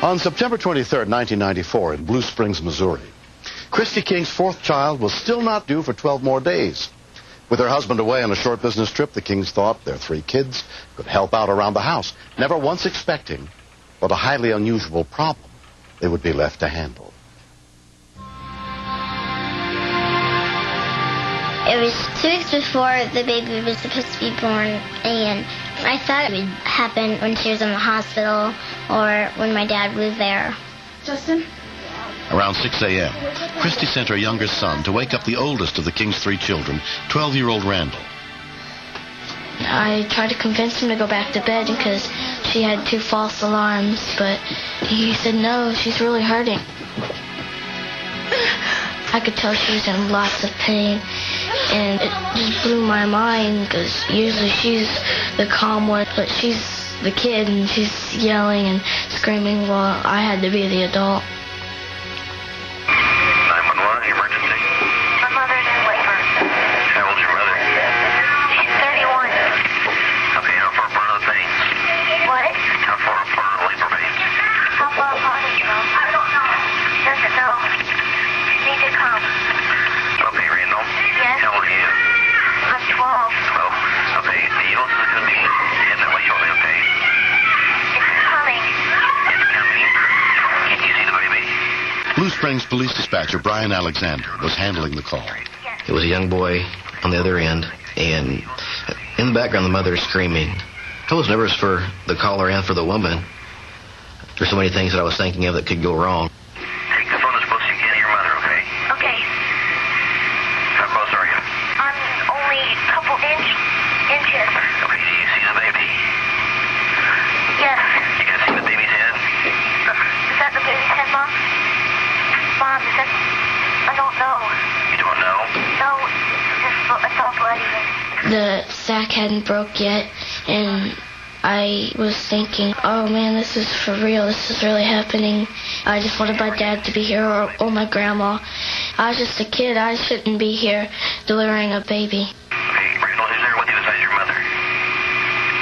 On September 23rd, 1994, in Blue Springs, Missouri, Christy King's fourth child was still not due for 12 more days. With her husband away on a short business trip, the Kings thought their 3 kids could help out around the house, never once expecting what a highly unusual problem they would be left to handle. It was 2 weeks before the baby was supposed to be born, and I thought it would happen when she was in the hospital or when my dad was there. Justin? Around 6 a.m., Christy sent her younger son to wake up the oldest of the King's 3 children, 12-year-old Randall. I tried to convince him to go back to bed because she had 2 false alarms, but he said, no, she's really hurting. I could tell she was in lots of pain, and it just blew my mind because usually she's the calm one, but she's the kid and she's yelling and screaming while I had to be the adult. 911, emergency. My mother's in labor. How old's your mother? She's 31. Okay, how far apart are the pains? What? How far apart are the labor pains? How far apart is it? I don't know. Doesn't know. Need to come. Okay, Randall. Yes? How old are you? I'm 12. 12. Okay, the oldest is going to be in that way shortly, okay? It's coming. It's coming. Can you see the baby? Blue Springs police dispatcher Brian Alexander was handling the call. It was a young boy on the other end, and in the background, the mother is screaming. I was nervous for the caller and for the woman. There's so many things that I was thinking of that could go wrong. Take the phone as close as you can to your mother, okay? Okay. How close are you? I'm only a couple inches. Okay, do you see the baby? Yes. You can see the baby's head? Is that the baby's head, Mom? Mom, is that... I don't know. You don't know? No, it's all bloody. The sack hadn't broke yet, and I was thinking, oh man, this is for real, this is really happening. I just wanted my dad to be here or my grandma. I was just a kid, I shouldn't be here delivering a baby. Okay, Randall, who's there with you besides your mother?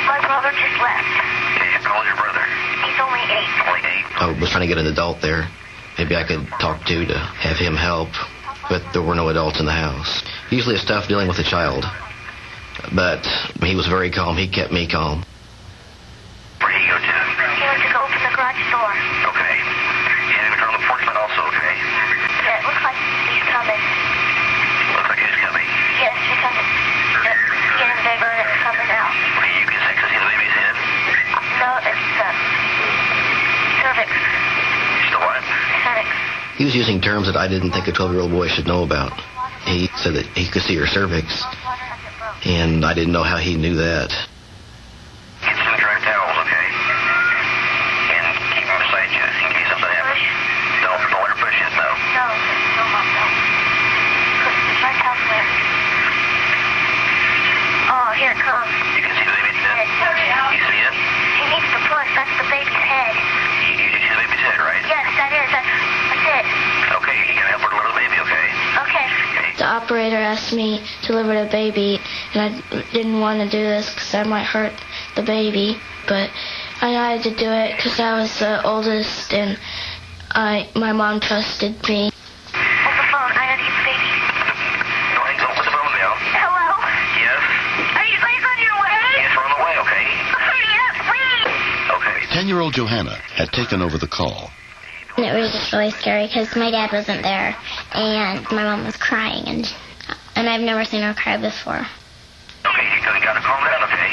My brother just left. Okay, how old's your brother? He's only 8. Only 8. I was trying to get an adult there. Maybe I could talk to have him help, but there were no adults in the house. Usually it's tough dealing with a child, but he was very calm. He kept me calm. Where did he go to? He went to go open the garage door. Okay. You had him turn on the porch light also, okay? Yeah, it looks like he's coming. Looks like he's coming. Yes, because it's getting bigger and it's coming out. Okay, you can see the baby's head? No, it's cervix. Still what? Cervix. He was using terms that I didn't think a 12-year-old boy should know about. He said that he could see her cervix, and I didn't know how he knew that. Get some dry towels, okay? And keep them beside you in case something happens. Don't let her push it, no. No, Mom, no. My towel's wet. Oh, here it comes. You can see the baby's head? You see it? He needs to push. That's the baby's head. You see the baby's head, right? Yes, that is. That's it. Okay, you can help her deliver the baby, okay? Okay. The operator asked me to deliver the baby, and I didn't want to do this because I might hurt the baby, but I had to do it because I was the oldest, and my mom trusted me. Hold the phone. I gotta get the baby. Go ahead and go put the phone down. Hello? Yes? Are you guys on your way? Yes, we're on the way, okay? Hurry up, please. Okay. 10-year-old Johanna had taken over the call. It was just really scary because my dad wasn't there, and my mom was crying, and I've never seen her cry before. Okay, you gotta calm down, okay?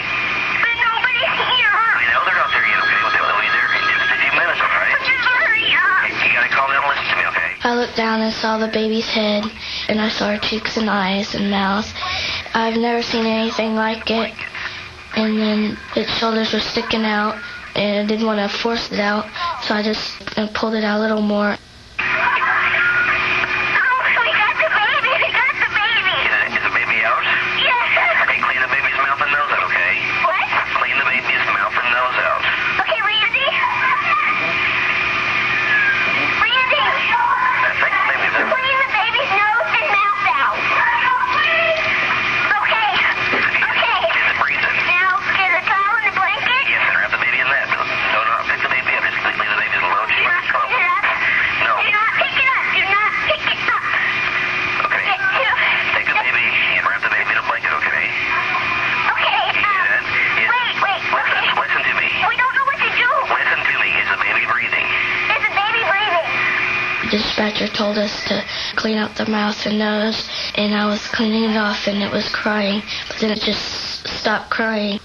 But nobody's here. I know they're not there yet, okay? They'll be there in just a few minutes, all right? Just hurry up. You gotta calm down and listen to me, okay? I looked down and saw the baby's head, and I saw her cheeks and eyes and mouth. I've never seen anything like it. And then its shoulders were sticking out, and I didn't want to force it out, so I just pulled it out a little more. Oh, we got the baby. We got the baby. Is the baby out? Yes. Okay, clean the baby's mouth and nose out, okay? What? Clean the baby's mouth and nose out. Okay, Randy. Randy. Take the baby's out. Clean the baby's nose and mouth out. Okay. Okay. Is it breathing? Now, get a towel and a blanket. Yes, and wrap the baby in that. No, not pick the baby up. Just leave the baby alone. She dispatcher told us to clean out the mouth and nose, and I was cleaning it off and it was crying, but then it just stopped crying.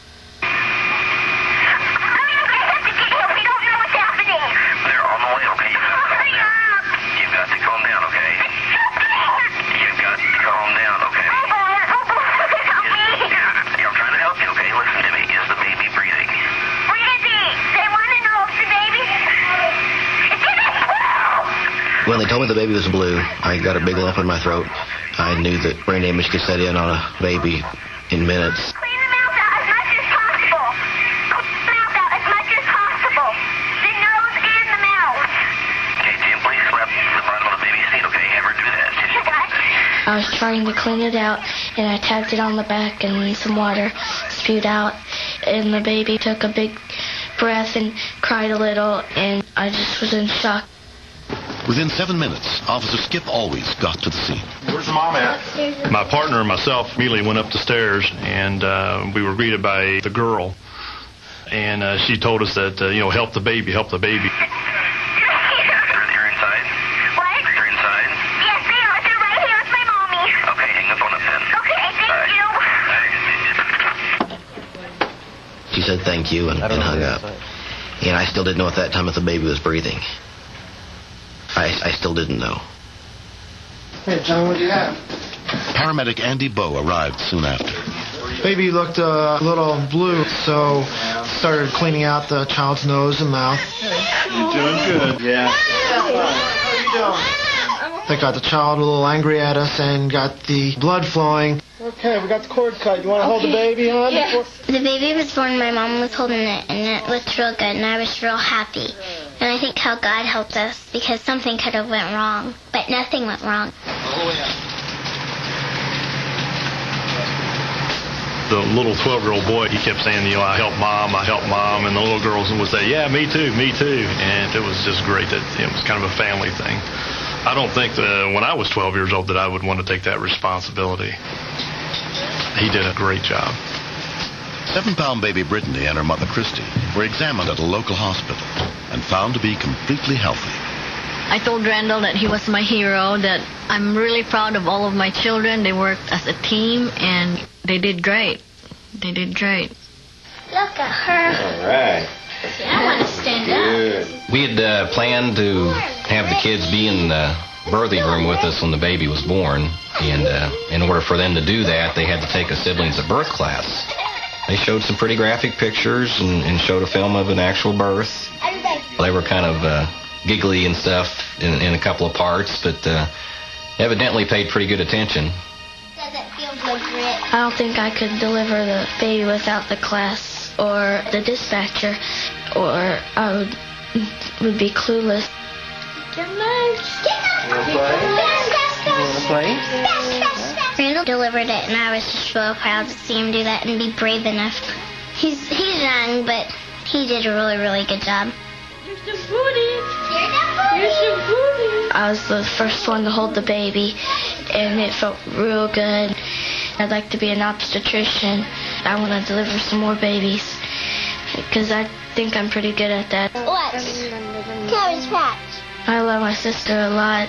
When they told me the baby was blue, I got a big lump in my throat. I knew that brain damage could set in on a baby in minutes. Clean the mouth out as much as possible. Clean the mouth out as much as possible. The nose and the mouth. Okay, Jim, please slap the bottom of the baby's feet, okay? Have her do that. I was trying to clean it out, and I tapped it on the back, and some water spewed out, and the baby took a big breath and cried a little, and I just was in shock. Within 7 minutes, Officer Skip Always got to the scene. Where's the mom at? My partner and myself immediately went up the stairs, and we were greeted by the girl. And she told us that, help the baby, help the baby. They're inside? What? They're inside? Yes, they are. They're right here with my mommy. Okay, hang the phone up then. Okay, thank you. She said thank you and hung up. And I still didn't know at that time if the baby was breathing. I still didn't know. Hey, John, what do you have? Paramedic Andy Bowe arrived soon after. Baby looked a little blue, so started cleaning out the child's nose and mouth. You're doing good. Yeah. How you doing? They got the child a little angry at us and got the blood flowing. Okay, we got the cord cut. You want to hold the baby, hon? Yeah. The baby was born, my mom was holding it, and it looked real good, and I was real happy. And I think how God helped us, because something could have went wrong, but nothing went wrong. The little 12-year-old boy, he kept saying, I help mom, and the little girls would say, yeah, me too. And it was just great that it was kind of a family thing. I don't think that when I was 12 years old that I would want to take that responsibility. He did a great job. 7-pound baby Brittany and her mother Christy were examined at a local hospital and found to be completely healthy. I told Randall that he was my hero, that I'm really proud of all of my children. They worked as a team, and they did great. Look at her. All right. I want to stand up. We had planned to have the kids be in the birthing room with us when the baby was born, and in order for them to do that, they had to take a siblings at birth class. They showed some pretty graphic pictures and showed a film of an actual birth. They were kind of giggly and stuff in a couple of parts, but evidently paid pretty good attention. Does it feel good, Britt? I don't think I could deliver the baby without the class or the dispatcher, or I would be clueless. Randall delivered it, and I was just real proud to see him do that and be brave enough. He's young, but he did a really, really good job. Here's some booty. I was the first one to hold the baby, and it felt real good. I'd like to be an obstetrician. I want to deliver some more babies, because I think I'm pretty good at that. What? Cabbage Patch. I love my sister a lot.